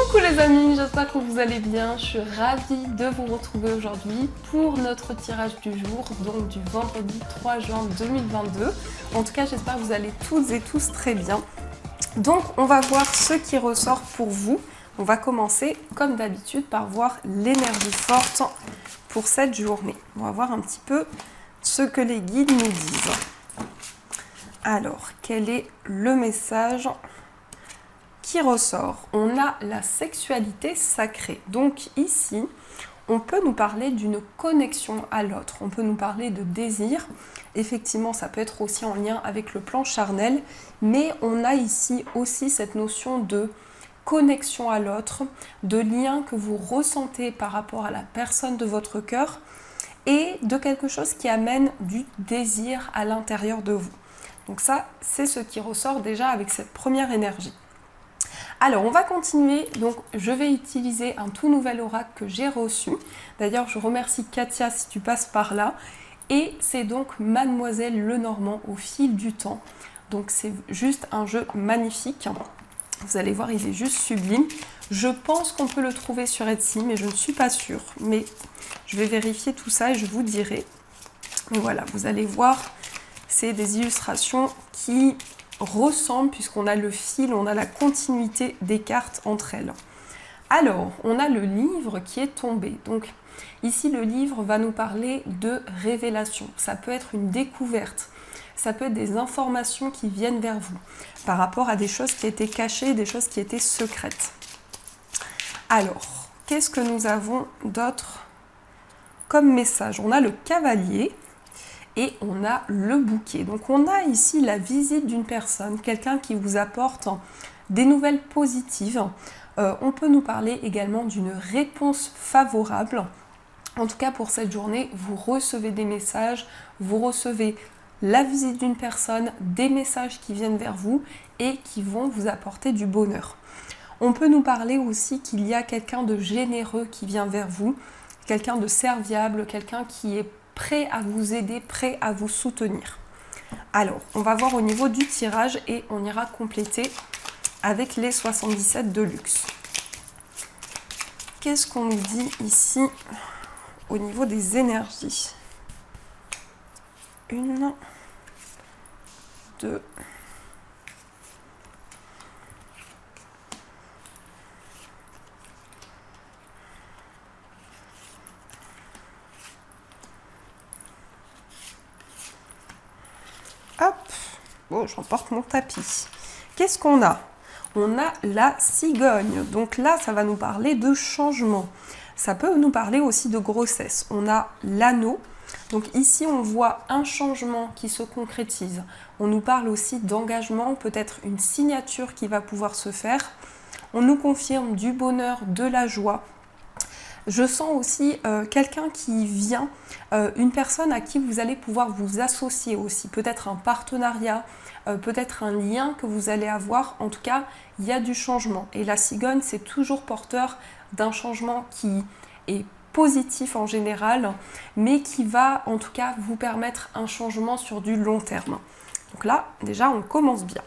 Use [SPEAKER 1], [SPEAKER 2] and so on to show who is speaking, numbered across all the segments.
[SPEAKER 1] Coucou les amis, j'espère que vous allez bien. Je suis ravie de vous retrouver aujourd'hui pour notre tirage du jour, donc du vendredi 3 juin 2022. En tout cas, j'espère que vous allez toutes et tous très bien. Donc, on va voir ce qui ressort pour vous. On va commencer, comme d'habitude, par voir l'énergie forte pour cette journée. On va voir un petit peu ce que les guides nous disent. Alors, quel est le message qui ressort? On a la sexualité sacrée. Donc ici, on peut nous parler d'une connexion à l'autre. On peut nous parler de désir. Effectivement, ça peut être aussi en lien avec le plan charnel. Mais on a ici aussi cette notion de connexion à l'autre, de lien que vous ressentez par rapport à la personne de votre cœur et de quelque chose qui amène du désir à l'intérieur de vous. Donc ça, c'est ce qui ressort déjà avec cette première énergie. Alors, on va continuer. Donc, je vais utiliser un tout nouvel oracle que j'ai reçu. D'ailleurs, je remercie Katia si tu passes par là. Et c'est donc Mademoiselle Lenormand au fil du temps. Donc, c'est juste un jeu magnifique. Vous allez voir, il est juste sublime. Je pense qu'on peut le trouver sur Etsy, mais je ne suis pas sûre. Mais je vais vérifier tout ça et je vous dirai. Mais voilà, vous allez voir, c'est des illustrations qui ressemblent puisqu'on a le fil, on a la continuité des cartes entre elles. Alors, on a le livre qui est tombé. Donc, ici, le livre va nous parler de révélation. Ça peut être une découverte. Ça peut être des informations qui viennent vers vous par rapport à des choses qui étaient cachées, des choses qui étaient secrètes. Alors, qu'est-ce que nous avons d'autre comme message? On a le cavalier et on a le bouquet. Donc, on a ici la visite d'une personne, quelqu'un qui vous apporte des nouvelles positives. On peut nous parler également d'une réponse favorable. En tout cas, pour cette journée, vous recevez des messages, vous recevez la visite d'une personne, des messages qui viennent vers vous et qui vont vous apporter du bonheur. On peut nous parler aussi qu'il y a quelqu'un de généreux qui vient vers vous, quelqu'un de serviable, quelqu'un qui est prêt à vous aider, prêt à vous soutenir. Alors, on va voir au niveau du tirage et on ira compléter avec les 77 de luxe. Qu'est-ce qu'on nous dit ici au niveau des énergies? 1, 2, hop, bon, j'emporte mon tapis. Qu'est-ce qu'on a? On a la cigogne. Donc là, ça va nous parler de changement. Ça peut nous parler aussi de grossesse. On a l'anneau. Donc ici, on voit un changement qui se concrétise. On nous parle aussi d'engagement, peut-être une signature qui va pouvoir se faire. On nous confirme du bonheur, de la joie. Je sens aussi quelqu'un qui vient, une personne à qui vous allez pouvoir vous associer aussi. Peut-être un partenariat, peut-être un lien que vous allez avoir. En tout cas, il y a du changement. Et la cigogne, c'est toujours porteur d'un changement qui est positif en général, mais qui va en tout cas vous permettre un changement sur du long terme. Donc là, déjà, on commence bien.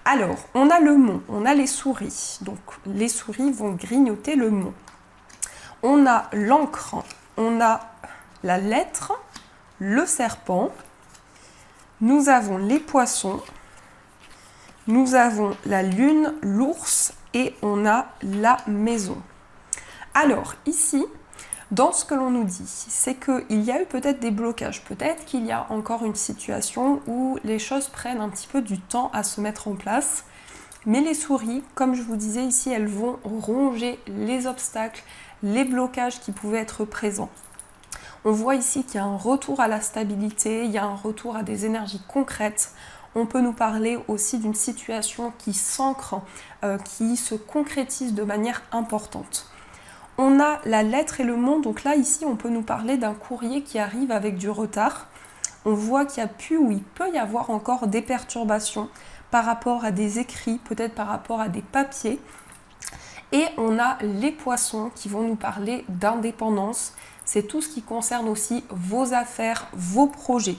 [SPEAKER 1] Alors, on a le mont, on a les souris. Donc, les souris vont grignoter le mont. On a l'encre, on a la lettre, le serpent. Nous avons les poissons. Nous avons la lune, l'ours et on a la maison. Alors, ici, dans ce que l'on nous dit, c'est qu'il y a eu peut-être des blocages, peut-être qu'il y a encore une situation où les choses prennent un petit peu du temps à se mettre en place. Mais les souris, comme je vous disais ici, elles vont ronger les obstacles, les blocages qui pouvaient être présents. On voit ici qu'il y a un retour à la stabilité, il y a un retour à des énergies concrètes. On peut nous parler aussi d'une situation qui s'ancre, qui se concrétise de manière importante. On a la lettre et le mont, donc là ici on peut nous parler d'un courrier qui arrive avec du retard. On voit qu'il y a pu ou il peut y avoir encore des perturbations par rapport à des écrits, peut-être par rapport à des papiers. Et on a les poissons qui vont nous parler d'indépendance. C'est tout ce qui concerne aussi vos affaires, vos projets.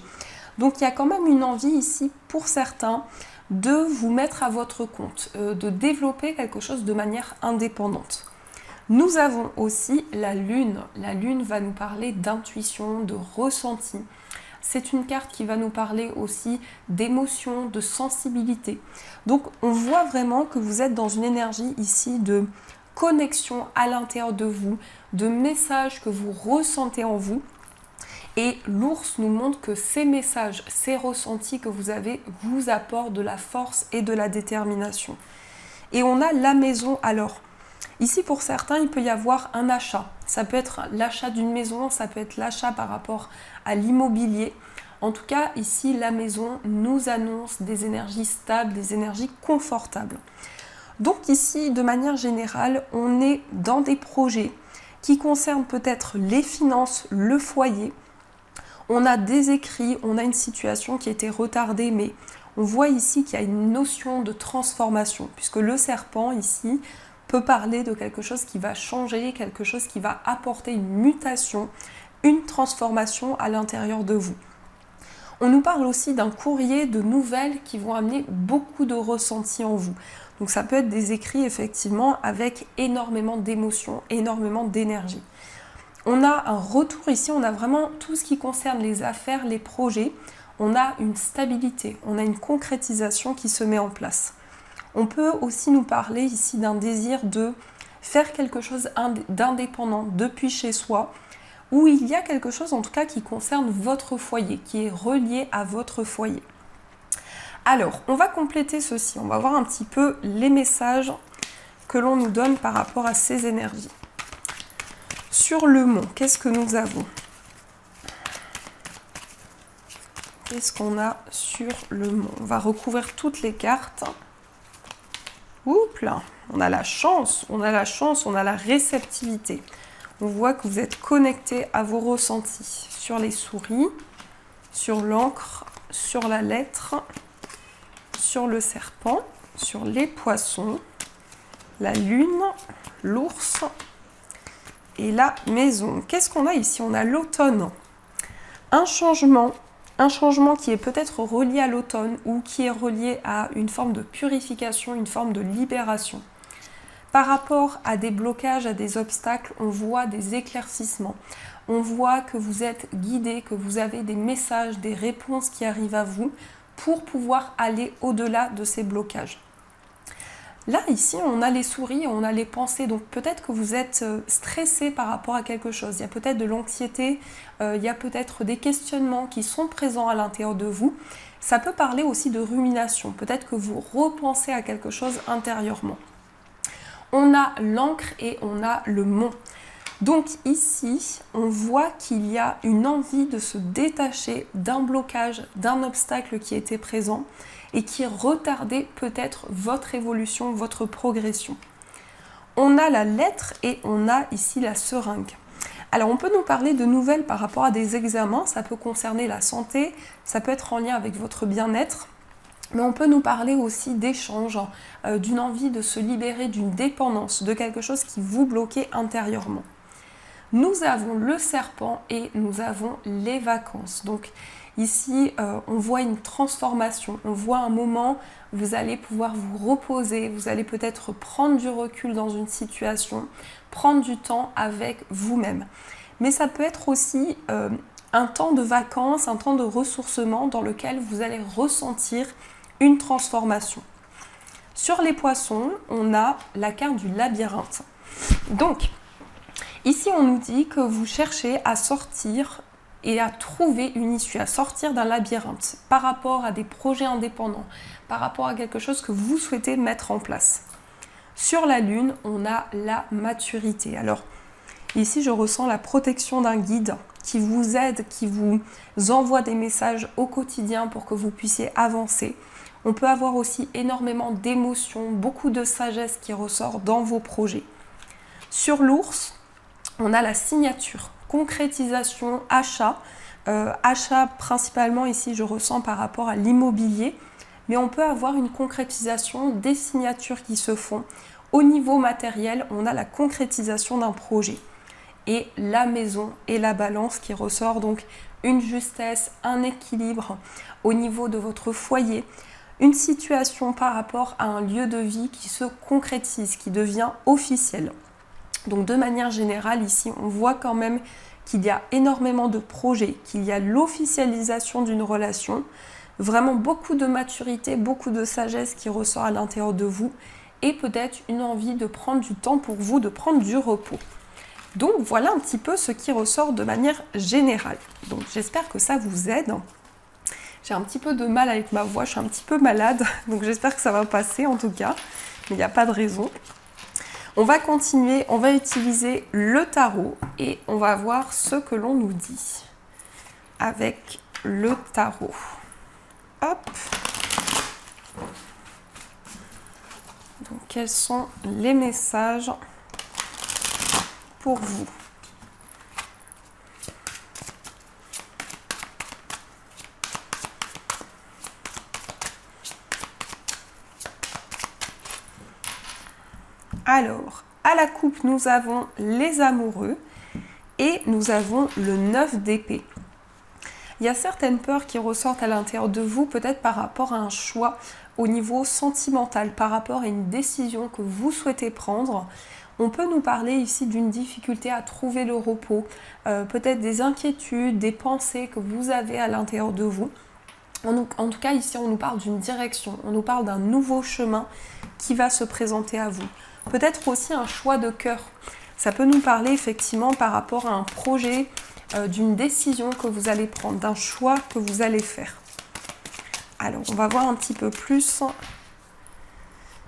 [SPEAKER 1] Donc il y a quand même une envie ici pour certains de vous mettre à votre compte, de développer quelque chose de manière indépendante. Nous avons aussi la Lune. La Lune va nous parler d'intuition, de ressenti. C'est une carte qui va nous parler aussi d'émotion, de sensibilité. Donc on voit vraiment que vous êtes dans une énergie ici de connexion à l'intérieur de vous, de messages que vous ressentez en vous. Et l'ours nous montre que ces messages, ces ressentis que vous avez vous apportent de la force et de la détermination. Et on a la maison alors. Ici, pour certains, il peut y avoir un achat. Ça peut être l'achat d'une maison, ça peut être l'achat par rapport à l'immobilier. En tout cas, ici, la maison nous annonce des énergies stables, des énergies confortables. Donc ici, de manière générale, on est dans des projets qui concernent peut-être les finances, le foyer. On a des écrits, on a une situation qui a été retardée, mais on voit ici qu'il y a une notion de transformation, puisque le serpent ici peut parler de quelque chose qui va changer, quelque chose qui va apporter une mutation, une transformation à l'intérieur de vous. On nous parle aussi d'un courrier de nouvelles qui vont amener beaucoup de ressentis en vous. Donc ça peut être des écrits effectivement avec énormément d'émotions, énormément d'énergie. On a un retour ici, on a vraiment tout ce qui concerne les affaires, les projets. On a une stabilité, on a une concrétisation qui se met en place. On peut aussi nous parler ici d'un désir de faire quelque chose d'indépendant depuis chez soi, où il y a quelque chose en tout cas qui concerne votre foyer, qui est relié à votre foyer. Alors, on va compléter ceci, on va voir un petit peu les messages que l'on nous donne par rapport à ces énergies. Sur le mont, qu'est-ce que nous avons ? Qu'est-ce qu'on a sur le mont ? On va recouvrir toutes les cartes. Oups là, on a la chance, on a la réceptivité. On voit que vous êtes connecté à vos ressentis sur les souris, sur l'encre, sur la lettre, sur le serpent, sur les poissons, la lune, l'ours et la maison. Qu'est-ce qu'on a ici ? On a l'automne. Un changement qui est peut-être relié à l'automne ou qui est relié à une forme de purification, une forme de libération. Par rapport à des blocages, à des obstacles, on voit des éclaircissements. On voit que vous êtes guidé, que vous avez des messages, des réponses qui arrivent à vous pour pouvoir aller au-delà de ces blocages. Là, ici, on a les souris, on a les pensées. Donc peut-être que vous êtes stressé par rapport à quelque chose. Il y a peut-être de l'anxiété, il y a peut-être des questionnements qui sont présents à l'intérieur de vous. Ça peut parler aussi de rumination. Peut-être que vous repensez à quelque chose intérieurement. On a l'encre et on a le mont. Donc ici, on voit qu'il y a une envie de se détacher d'un blocage, d'un obstacle qui était présent et qui retardait peut-être votre évolution, votre progression. On a la lettre et on a ici la seringue. Alors on peut nous parler de nouvelles par rapport à des examens, ça peut concerner la santé, ça peut être en lien avec votre bien-être, mais on peut nous parler aussi d'échanges, d'une envie de se libérer d'une dépendance, de quelque chose qui vous bloquait intérieurement. Nous avons le serpent et nous avons les vacances. Donc ici, on voit une transformation, on voit un moment où vous allez pouvoir vous reposer, vous allez peut-être prendre du recul dans une situation, prendre du temps avec vous-même. Mais ça peut être aussi un temps de vacances, un temps de ressourcement dans lequel vous allez ressentir une transformation. Sur les poissons, on a la carte du labyrinthe. Donc, ici, on nous dit que vous cherchez à sortir et à trouver une issue, à sortir d'un labyrinthe par rapport à des projets indépendants, par rapport à quelque chose que vous souhaitez mettre en place. Sur la lune, on a la maturité. Alors, ici, je ressens la protection d'un guide qui vous aide, qui vous envoie des messages au quotidien pour que vous puissiez avancer. On peut avoir aussi énormément d'émotions, beaucoup de sagesse qui ressort dans vos projets. Sur l'ours, on a la signature, concrétisation, achat. Achat principalement ici, je ressens par rapport à l'immobilier, mais on peut avoir une concrétisation des signatures qui se font. Au niveau matériel, on a la concrétisation d'un projet. Et la maison et la balance qui ressort, donc une justesse, un équilibre au niveau de votre foyer, une situation par rapport à un lieu de vie qui se concrétise, qui devient officiel. Donc de manière générale, ici, on voit quand même qu'il y a énormément de projets, qu'il y a l'officialisation d'une relation, vraiment beaucoup de maturité, beaucoup de sagesse qui ressort à l'intérieur de vous et peut-être une envie de prendre du temps pour vous, de prendre du repos. Donc voilà un petit peu ce qui ressort de manière générale. Donc j'espère que ça vous aide. J'ai un petit peu de mal avec ma voix, je suis un petit peu malade, donc j'espère que ça va passer en tout cas, mais il n'y a pas de raison. On va continuer, on va utiliser le tarot et on va voir ce que l'on nous dit avec le tarot. Hop. Donc, quels sont les messages pour vous? Alors, à la coupe, nous avons les amoureux et nous avons le 9 d'épée. Il y a certaines peurs qui ressortent à l'intérieur de vous, peut-être par rapport à un choix au niveau sentimental, par rapport à une décision que vous souhaitez prendre. On peut nous parler ici d'une difficulté à trouver le repos, peut-être des inquiétudes, des pensées que vous avez à l'intérieur de vous. En tout cas, ici, on nous parle d'une direction, on nous parle d'un nouveau chemin qui va se présenter à vous. Peut-être aussi un choix de cœur. Ça peut nous parler effectivement par rapport à un projet, d'une décision que vous allez prendre, d'un choix que vous allez faire. Alors, on va voir un petit peu plus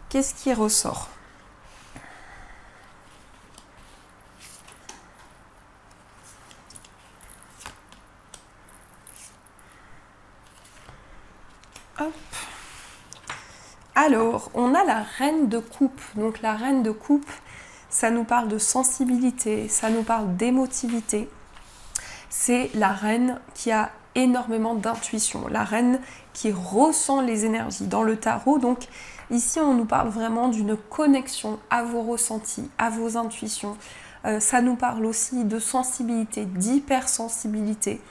[SPEAKER 1] qu'est-ce qui ressort. Hop. Alors, on a la reine de coupe. Donc la reine de coupe, ça nous parle de sensibilité, ça nous parle d'émotivité. C'est la reine qui a énormément d'intuition, la reine qui ressent les énergies dans le tarot. Donc ici, on nous parle vraiment d'une connexion à vos ressentis, à vos intuitions. Ça nous parle aussi de sensibilité, d'hypersensibilité.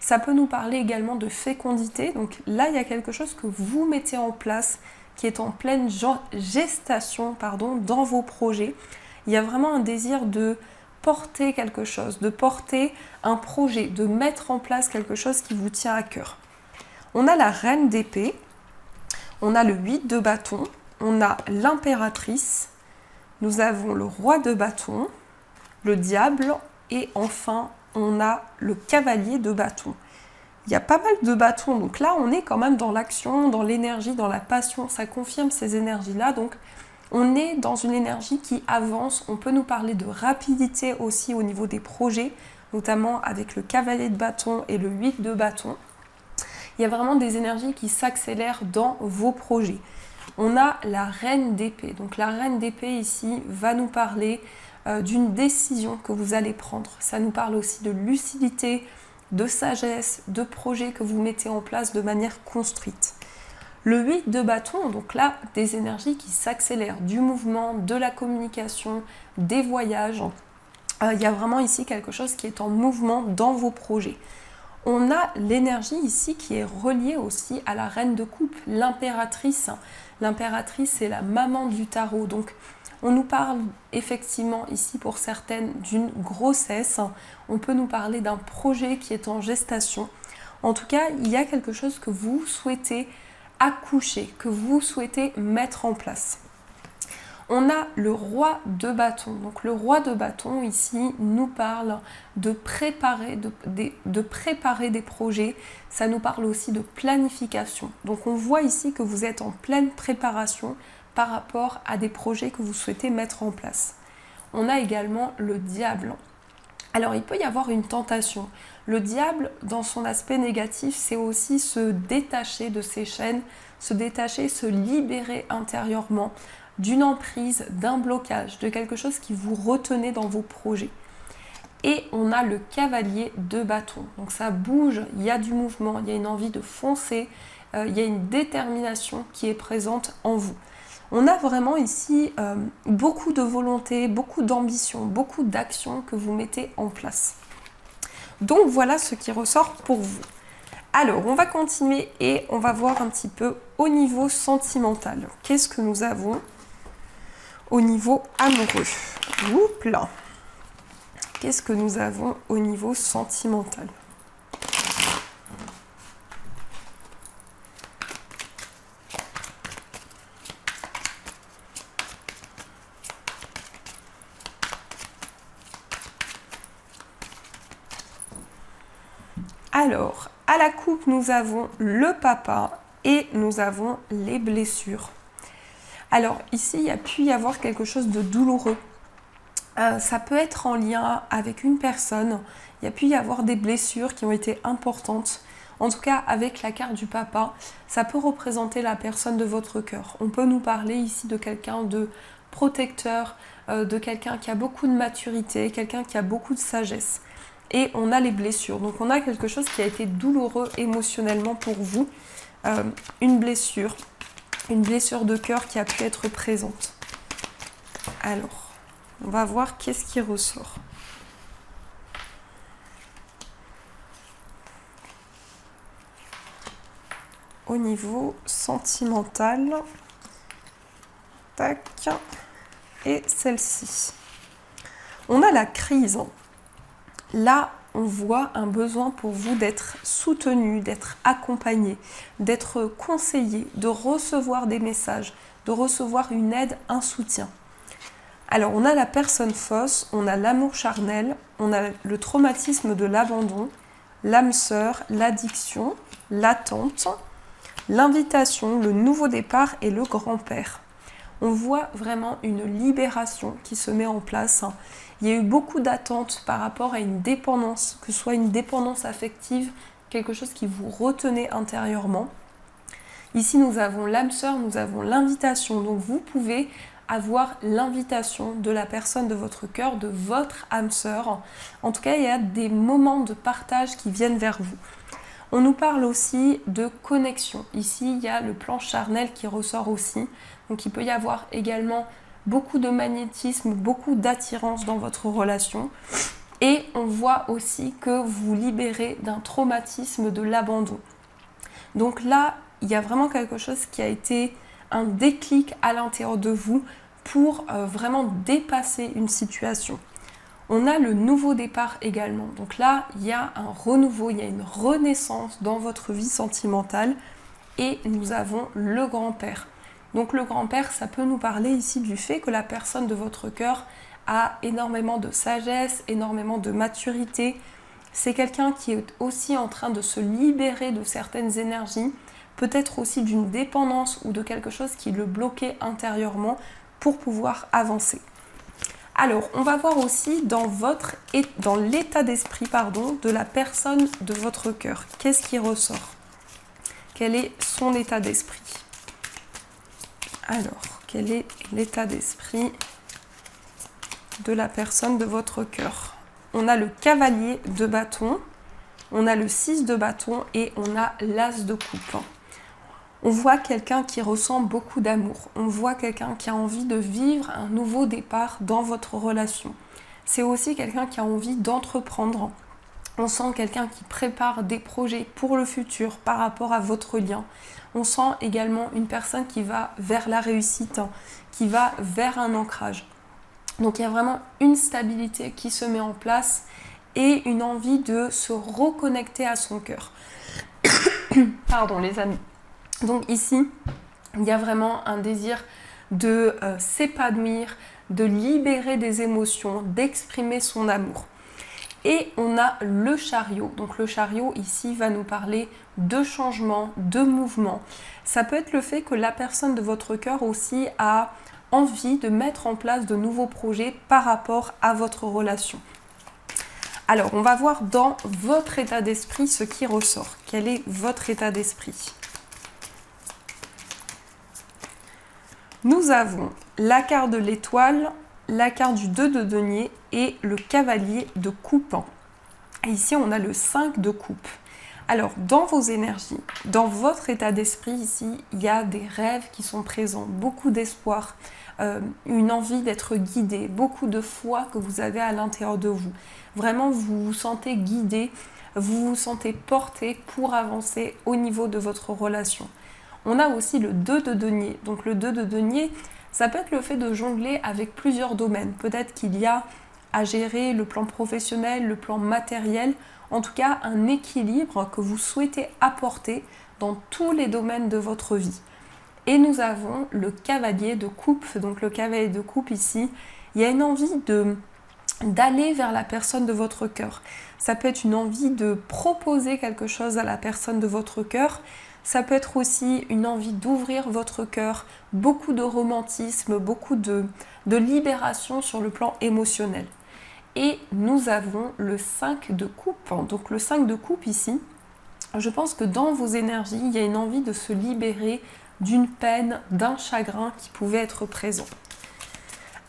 [SPEAKER 1] Ça peut nous parler également de fécondité. Donc là, il y a quelque chose que vous mettez en place qui est en pleine gestation dans vos projets. Il y a vraiment un désir de porter quelque chose, de porter un projet, de mettre en place quelque chose qui vous tient à cœur. On a la reine d'épée, on a le 8 de bâton, on a l'impératrice, nous avons le roi de bâton, le diable et enfin on a le cavalier de bâton. Il y a pas mal de bâtons, donc là on est quand même dans l'action, dans l'énergie, dans la passion, ça confirme ces énergies-là, donc on est dans une énergie qui avance. On peut nous parler de rapidité aussi au niveau des projets, notamment avec le cavalier de bâton et le 8 de bâton. Il y a vraiment des énergies qui s'accélèrent dans vos projets. On a la reine d'épée. Donc la reine d'épée ici va nous parler d'une décision que vous allez prendre. Ça nous parle aussi de lucidité, de sagesse, de projets que vous mettez en place de manière construite. Le 8 de bâton, donc là, des énergies qui s'accélèrent, du mouvement, de la communication, des voyages. Il y a vraiment ici quelque chose qui est en mouvement dans vos projets. On a l'énergie ici qui est reliée aussi à la reine de coupe, l'impératrice. L'impératrice, c'est la maman du tarot. Donc, on nous parle effectivement ici pour certaines d'une grossesse. On peut nous parler d'un projet qui est en gestation. En tout cas, il y a quelque chose que vous souhaitez accoucher, que vous souhaitez mettre en place. On a le roi de bâton. Donc le roi de bâton ici nous parle de préparer des projets. Ça nous parle aussi de planification. Donc on voit ici que vous êtes en pleine préparation par rapport à des projets que vous souhaitez mettre en place. On a également le diable. Alors il peut y avoir une tentation. Le diable, dans son aspect négatif, c'est aussi se détacher de ses chaînes, se détacher, se libérer intérieurement d'une emprise, d'un blocage, de quelque chose qui vous retenait dans vos projets. Et on a le cavalier de bâton. Donc ça bouge, il y a du mouvement, il y a une envie de foncer, il y a une détermination qui est présente en vous. On a vraiment ici beaucoup de volonté, beaucoup d'ambition, beaucoup d'action que vous mettez en place. Donc voilà ce qui ressort pour vous. Alors, on va continuer et on va voir un petit peu au niveau sentimental. Qu'est-ce que nous avons au niveau amoureux? Oups là. Qu'est-ce que nous avons au niveau sentimental? Alors, à la coupe, nous avons le papa et nous avons les blessures. Alors, ici, il y a pu y avoir quelque chose de douloureux. Ça peut être en lien avec une personne. Il y a pu y avoir des blessures qui ont été importantes. En tout cas, avec la carte du papa, ça peut représenter la personne de votre cœur. On peut nous parler ici de quelqu'un de protecteur, de quelqu'un qui a beaucoup de maturité, quelqu'un qui a beaucoup de sagesse. Et on a les blessures. Donc on a quelque chose qui a été douloureux émotionnellement pour vous. Une blessure de cœur qui a pu être présente. Alors, on va voir qu'est-ce qui ressort. Au niveau sentimental, tac, et celle-ci. On a la crise. Là, on voit un besoin pour vous d'être soutenu, d'être accompagné, d'être conseillé, de recevoir des messages, de recevoir une aide, un soutien. Alors, on a la personne fausse, on a l'amour charnel, on a le traumatisme de l'abandon, l'âme sœur, l'addiction, l'attente, l'invitation, le nouveau départ et le grand-père. On voit vraiment une libération qui se met en place. Il y a eu beaucoup d'attentes par rapport à une dépendance, que ce soit une dépendance affective, quelque chose qui vous retenait intérieurement. Ici, nous avons l'âme sœur, nous avons l'invitation. Donc, vous pouvez avoir l'invitation de la personne de votre cœur, de votre âme sœur. En tout cas, il y a des moments de partage qui viennent vers vous. On nous parle aussi de connexion. Ici, il y a le plan charnel qui ressort aussi. Donc, il peut y avoir également beaucoup de magnétisme, beaucoup d'attirance dans votre relation. Et on voit aussi que vous libérez d'un traumatisme de l'abandon. Donc là, il y a vraiment quelque chose qui a été un déclic à l'intérieur de vous pour vraiment dépasser une situation. On a le nouveau départ également. Donc là, il y a un renouveau, il y a une renaissance dans votre vie sentimentale. Et nous avons le grand-père. Donc le grand-père, ça peut nous parler ici du fait que la personne de votre cœur a énormément de sagesse, énormément de maturité. C'est quelqu'un qui est aussi en train de se libérer de certaines énergies, peut-être aussi d'une dépendance ou de quelque chose qui le bloquait intérieurement pour pouvoir avancer. Alors, on va voir aussi dans l'état d'esprit de la personne de votre cœur. Qu'est-ce qui ressort? Quel est son état d'esprit? Alors, quel est l'état d'esprit de la personne de votre cœur? On a le cavalier de bâton, on a le 6 de bâton et on a l'as de coupe. On voit quelqu'un qui ressent beaucoup d'amour. On voit quelqu'un qui a envie de vivre un nouveau départ dans votre relation. C'est aussi quelqu'un qui a envie d'entreprendre. On sent quelqu'un qui prépare des projets pour le futur par rapport à votre lien. On sent également une personne qui va vers la réussite, qui va vers un ancrage. Donc il y a vraiment une stabilité qui se met en place et une envie de se reconnecter à son cœur. Pardon les amis. Donc ici, il y a vraiment un désir de s'épanouir, de libérer des émotions, d'exprimer son amour. Et on a le chariot. Donc le chariot ici va nous parler de changement, de mouvement. Ça peut être le fait que la personne de votre cœur aussi a envie de mettre en place de nouveaux projets par rapport à votre relation. Alors, on va voir dans votre état d'esprit ce qui ressort. Quel est votre état d'esprit ? Nous avons la carte de l'étoile, la carte du 2 de denier et le cavalier de coupe. Et ici, on a le 5 de coupe. Alors, dans vos énergies, dans votre état d'esprit ici, il y a des rêves qui sont présents, beaucoup d'espoir, une envie d'être guidé, beaucoup de foi que vous avez à l'intérieur de vous. Vraiment, vous vous sentez guidé, vous vous sentez porté pour avancer au niveau de votre relation. On a aussi le 2 de denier. Donc le 2 de denier, ça peut être le fait de jongler avec plusieurs domaines. Peut-être qu'il y a à gérer le plan professionnel, le plan matériel, en tout cas un équilibre que vous souhaitez apporter dans tous les domaines de votre vie. Et nous avons le cavalier de coupe. Donc le cavalier de coupe ici, il y a une envie d'aller vers la personne de votre cœur. Ça peut être une envie de proposer quelque chose à la personne de votre cœur. Ça peut être aussi une envie d'ouvrir votre cœur, beaucoup de romantisme, beaucoup de libération sur le plan émotionnel. Et nous avons le 5 de coupe. Donc le 5 de coupe ici, je pense que dans vos énergies, il y a une envie de se libérer d'une peine, d'un chagrin qui pouvait être présent.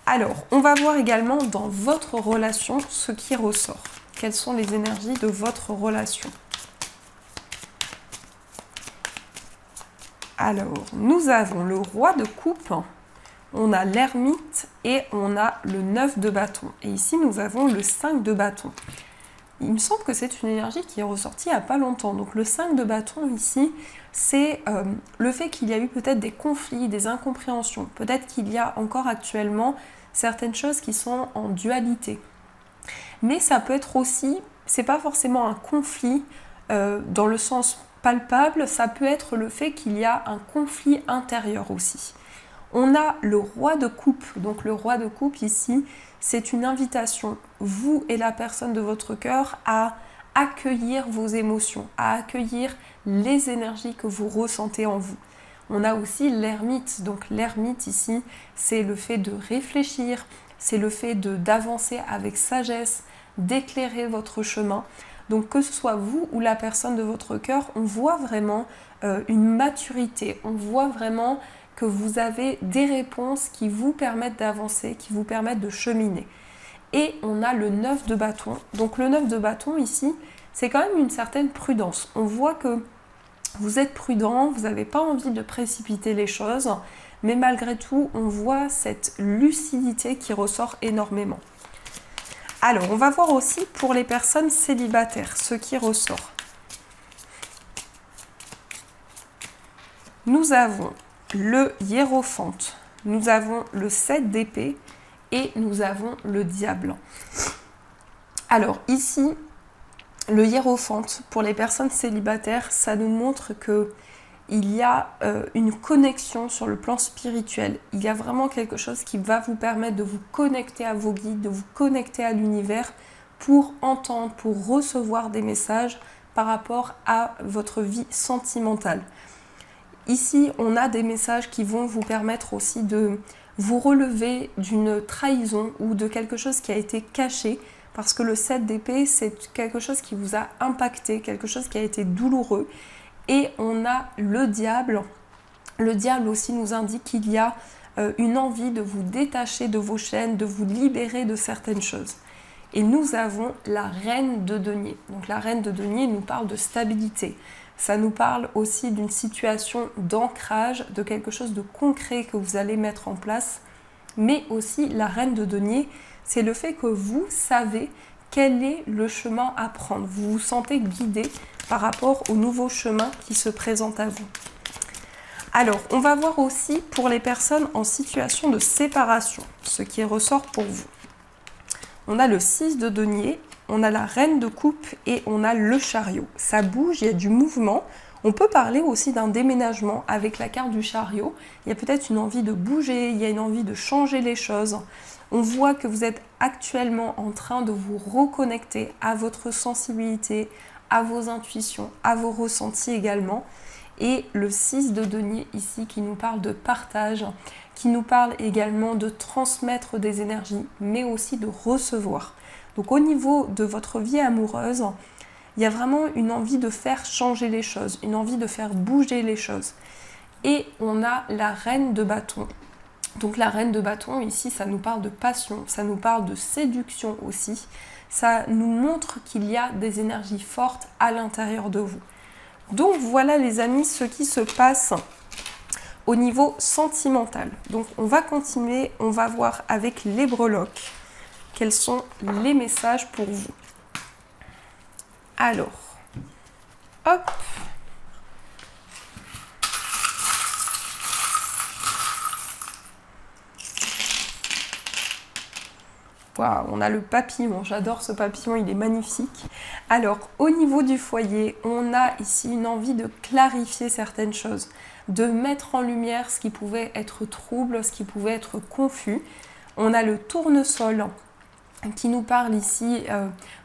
[SPEAKER 1] Alors, on va voir également dans votre relation ce qui ressort. Quelles sont les énergies de votre relation? Alors, nous avons le roi de coupe, on a l'ermite et on a le 9 de bâton. Et ici, nous avons le 5 de bâton. Il me semble que c'est une énergie qui est ressortie il n'y a pas longtemps. Donc le 5 de bâton ici, c'est le fait qu'il y a eu peut-être des conflits, des incompréhensions. Peut-être qu'il y a encore actuellement certaines choses qui sont en dualité. Mais ça peut être aussi, c'est pas forcément un conflit dans le sens palpable, ça peut être le fait qu'il y a un conflit intérieur aussi. On a le roi de coupe. Donc le roi de coupe ici, c'est une invitation, vous et la personne de votre cœur, à accueillir vos émotions, à accueillir les énergies que vous ressentez en vous. On a aussi l'ermite. Donc l'ermite ici, c'est le fait de réfléchir, c'est le fait d'avancer avec sagesse, d'éclairer votre chemin. Donc que ce soit vous ou la personne de votre cœur, on voit vraiment une maturité, on voit vraiment que vous avez des réponses qui vous permettent d'avancer, qui vous permettent de cheminer. Et on a le 9 de bâton. Donc le 9 de bâton ici, c'est quand même une certaine prudence. On voit que vous êtes prudent, vous n'avez pas envie de précipiter les choses, mais malgré tout, on voit cette lucidité qui ressort énormément. Alors, on va voir aussi pour les personnes célibataires, ce qui ressort. Nous avons le hiérophante, nous avons le 7 d'épée et nous avons le diable. Alors ici, le hiérophante, pour les personnes célibataires, ça nous montre que il y a une connexion sur le plan spirituel. Il y a vraiment quelque chose qui va vous permettre de vous connecter à vos guides, de vous connecter à l'univers pour entendre, pour recevoir des messages par rapport à votre vie sentimentale. Ici, on a des messages qui vont vous permettre aussi de vous relever d'une trahison ou de quelque chose qui a été caché, parce que le 7 d'épée, c'est quelque chose qui vous a impacté, quelque chose qui a été douloureux. Et on a le diable. Le diable aussi nous indique qu'il y a une envie de vous détacher de vos chaînes, de vous libérer de certaines choses. Et nous avons la reine de denier. Donc la reine de denier nous parle de stabilité. Ça nous parle aussi d'une situation d'ancrage, de quelque chose de concret que vous allez mettre en place. Mais aussi la reine de denier, c'est le fait que vous savez quel est le chemin à prendre. Vous vous sentez guidé par rapport au nouveau chemin qui se présente à vous. Alors, on va voir aussi pour les personnes en situation de séparation, ce qui ressort pour vous. On a le 6 de denier, on a la reine de coupe et on a le chariot. Ça bouge, il y a du mouvement. On peut parler aussi d'un déménagement avec la carte du chariot. Il y a peut-être une envie de bouger, il y a une envie de changer les choses. On voit que vous êtes actuellement en train de vous reconnecter à votre sensibilité, à vos intuitions, à vos ressentis également. Et le 6 de denier ici qui nous parle de partage, qui nous parle également de transmettre des énergies, mais aussi de recevoir. Donc au niveau de votre vie amoureuse, il y a vraiment une envie de faire changer les choses, une envie de faire bouger les choses. Et on a la reine de bâton. Donc la reine de bâton ici, ça nous parle de passion, ça nous parle de séduction aussi. Ça nous montre qu'il y a des énergies fortes à l'intérieur de vous. Donc voilà les amis, ce qui se passe au niveau sentimental. Donc on va continuer, on va voir avec les breloques quels sont les messages pour vous. Alors, hop. Waouh, on a le papillon, j'adore ce papillon, il est magnifique. Alors, au niveau du foyer, on a ici une envie de clarifier certaines choses, de mettre en lumière ce qui pouvait être trouble, ce qui pouvait être confus. On a le tournesol qui nous parle ici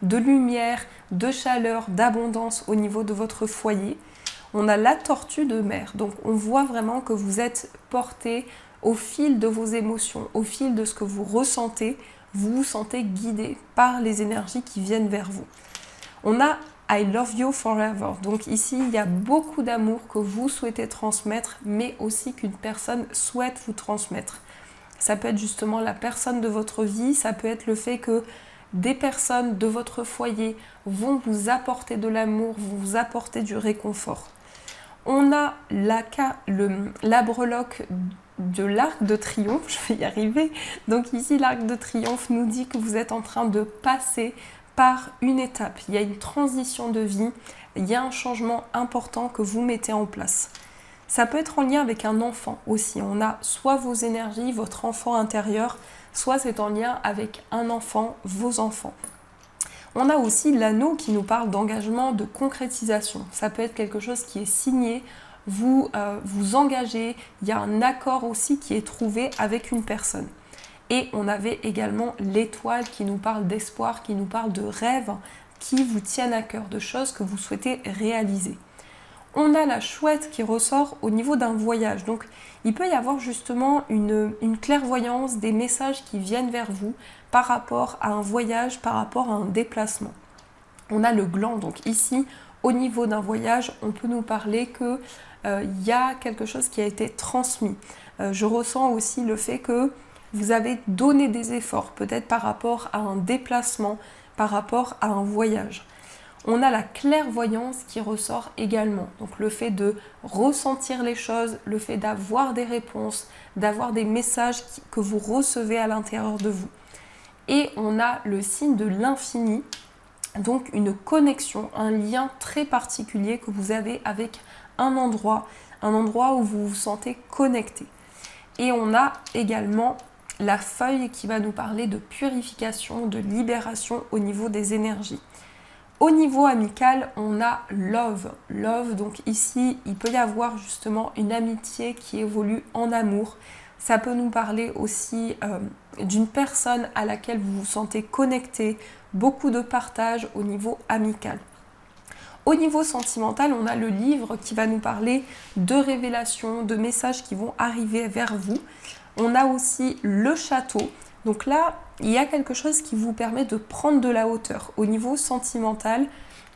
[SPEAKER 1] de lumière, de chaleur, d'abondance au niveau de votre foyer. On a la tortue de mer, donc on voit vraiment que vous êtes porté au fil de vos émotions, au fil de ce que vous ressentez. Vous vous sentez guidé par les énergies qui viennent vers vous. On a I love you forever. Donc ici, il y a beaucoup d'amour que vous souhaitez transmettre, mais aussi qu'une personne souhaite vous transmettre. Ça peut être justement la personne de votre vie, ça peut être le fait que des personnes de votre foyer vont vous apporter de l'amour, vous apporter du réconfort. On a la breloque de l'arc de triomphe, je vais y arriver. Donc ici, l'arc de triomphe nous dit que vous êtes en train de passer par une étape. Il y a une transition de vie, il y a un changement important que vous mettez en place. Ça peut être en lien avec un enfant aussi. On a soit vos énergies, votre enfant intérieur, soit c'est en lien avec un enfant, vos enfants. On a aussi l'anneau qui nous parle d'engagement, de concrétisation. Ça peut être quelque chose qui est signé, vous vous engagez, il y a un accord aussi qui est trouvé avec une personne. Et on avait également l'étoile qui nous parle d'espoir, qui nous parle de rêves qui vous tiennent à cœur, de choses que vous souhaitez réaliser. On a la chouette qui ressort au niveau d'un voyage. Donc il peut y avoir justement une clairvoyance, des messages qui viennent vers vous par rapport à un voyage, par rapport à un déplacement. On a le gland, donc ici, au niveau d'un voyage, on peut nous parler que y a quelque chose qui a été transmis. Je ressens aussi le fait que vous avez donné des efforts, peut-être par rapport à un déplacement, par rapport à un voyage. On a la clairvoyance qui ressort également. Donc le fait de ressentir les choses, le fait d'avoir des réponses, d'avoir des messages que vous recevez à l'intérieur de vous. Et on a le signe de l'infini, donc une connexion, un lien très particulier que vous avez avec un endroit où vous vous sentez connecté. Et on a également la feuille qui va nous parler de purification, de libération au niveau des énergies. Au niveau amical, on a love. Love, donc ici, il peut y avoir justement une amitié qui évolue en amour. Ça peut nous parler aussi d'une personne à laquelle vous vous sentez connecté, beaucoup de partage au niveau amical. Au niveau sentimental, on a le livre qui va nous parler de révélations, de messages qui vont arriver vers vous. On a aussi le château. Donc là, il y a quelque chose qui vous permet de prendre de la hauteur. Au niveau sentimental,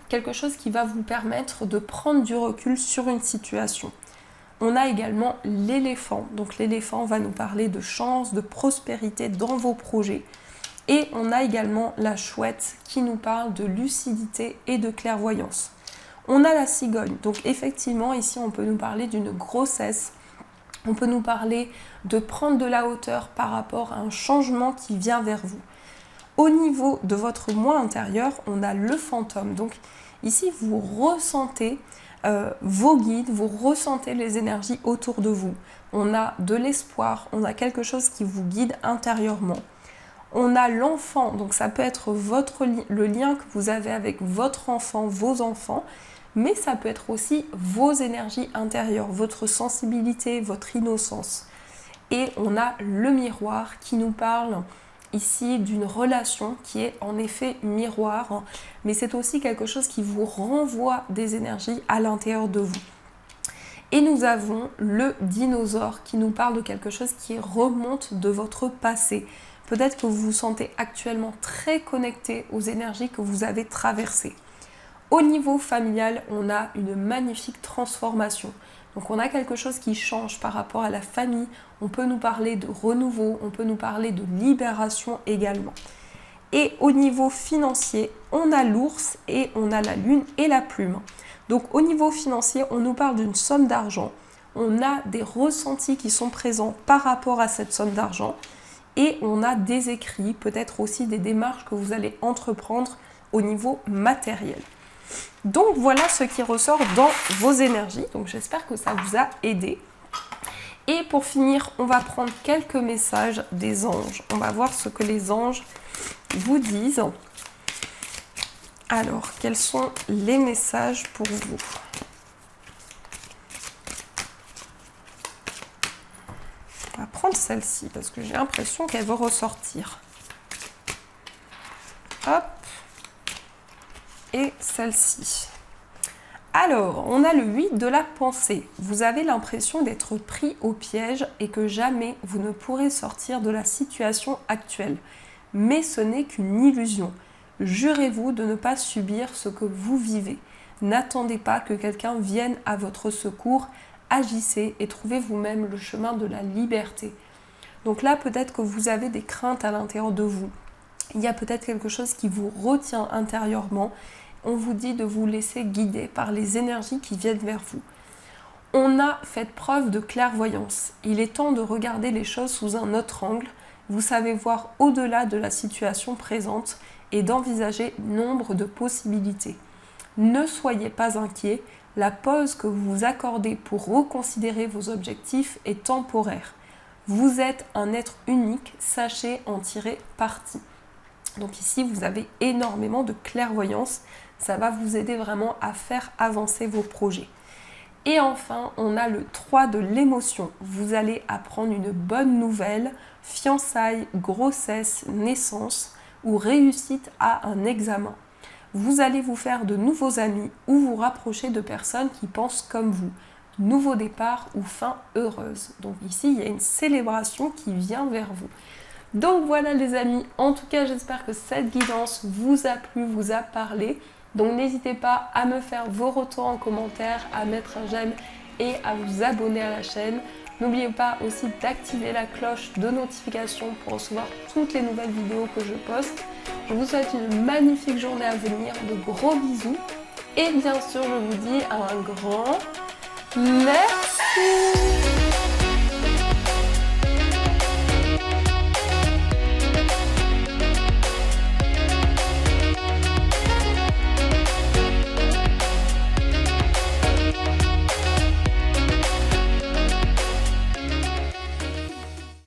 [SPEAKER 1] quelque chose qui va vous permettre de prendre du recul sur une situation. On a également l'éléphant. Donc l'éléphant va nous parler de chance, de prospérité dans vos projets. Et on a également la chouette qui nous parle de lucidité et de clairvoyance. On a la cigogne. Donc effectivement, ici, on peut nous parler d'une grossesse. On peut nous parler de prendre de la hauteur par rapport à un changement qui vient vers vous. Au niveau de votre moi intérieur, on a le fantôme. Donc ici, vous ressentez vos guides, vous ressentez les énergies autour de vous. On a de l'espoir, on a quelque chose qui vous guide intérieurement. On a l'enfant, donc ça peut être le lien que vous avez avec votre enfant, vos enfants, mais ça peut être aussi vos énergies intérieures, votre sensibilité, votre innocence. Et on a le miroir qui nous parle ici d'une relation qui est en effet miroir, mais c'est aussi quelque chose qui vous renvoie des énergies à l'intérieur de vous. Et nous avons le dinosaure qui nous parle de quelque chose qui remonte de votre passé. Peut-être que vous vous sentez actuellement très connecté aux énergies que vous avez traversées. Au niveau familial, on a une magnifique transformation. Donc on a quelque chose qui change par rapport à la famille. On peut nous parler de renouveau, on peut nous parler de libération également. Et au niveau financier, on a l'ours et on a la lune et la plume. Donc au niveau financier, on nous parle d'une somme d'argent. on a des ressentis qui sont présents par rapport à cette somme d'argent et on a des écrits, peut-être aussi des démarches que vous allez entreprendre au niveau matériel. Donc voilà ce qui ressort dans vos énergies. Donc j'espère que ça vous a aidé. Et pour finir, on va prendre quelques messages des anges. On va voir ce que les anges vous disent. Alors, quels sont les messages pour vous ? On va prendre celle-ci parce que j'ai l'impression qu'elle veut ressortir. Hop. Et celle-ci. Alors, on a le 8 de la pensée. Vous avez l'impression d'être pris au piège et que jamais vous ne pourrez sortir de la situation actuelle. Mais ce n'est qu'une illusion. Jurez-vous de ne pas subir ce que vous vivez. N'attendez pas que quelqu'un vienne à votre secours. Agissez et trouvez vous-même le chemin de la liberté. Donc là, peut-être que vous avez des craintes à l'intérieur de vous. Il y a peut-être quelque chose qui vous retient intérieurement. On vous dit de vous laisser guider par les énergies qui viennent vers vous. On a fait preuve de clairvoyance. Il est temps de regarder les choses sous un autre angle. Vous savez voir au-delà de la situation présente et d'envisager nombre de possibilités. Ne soyez pas inquiets. La pause que vous vous accordez pour reconsidérer vos objectifs est temporaire. Vous êtes un être unique, sachez en tirer parti. Donc ici, vous avez énormément de clairvoyance. Ça va vous aider vraiment à faire avancer vos projets. Et enfin, on a le 3 de l'émotion. Vous allez apprendre une bonne nouvelle, fiançailles, grossesse, naissance ou réussite à un examen. Vous allez vous faire de nouveaux amis ou vous rapprocher de personnes qui pensent comme vous. Nouveau départ ou fin heureuse. Donc ici, il y a une célébration qui vient vers vous. Donc voilà les amis, en tout cas j'espère que cette guidance vous a plu, vous a parlé. Donc n'hésitez pas à me faire vos retours en commentaire, à mettre un j'aime et à vous abonner à la chaîne. N'oubliez pas aussi d'activer la cloche de notification pour recevoir toutes les nouvelles vidéos que je poste. Je vous souhaite une magnifique journée à venir, de gros bisous. Et bien sûr, je vous dis un grand merci.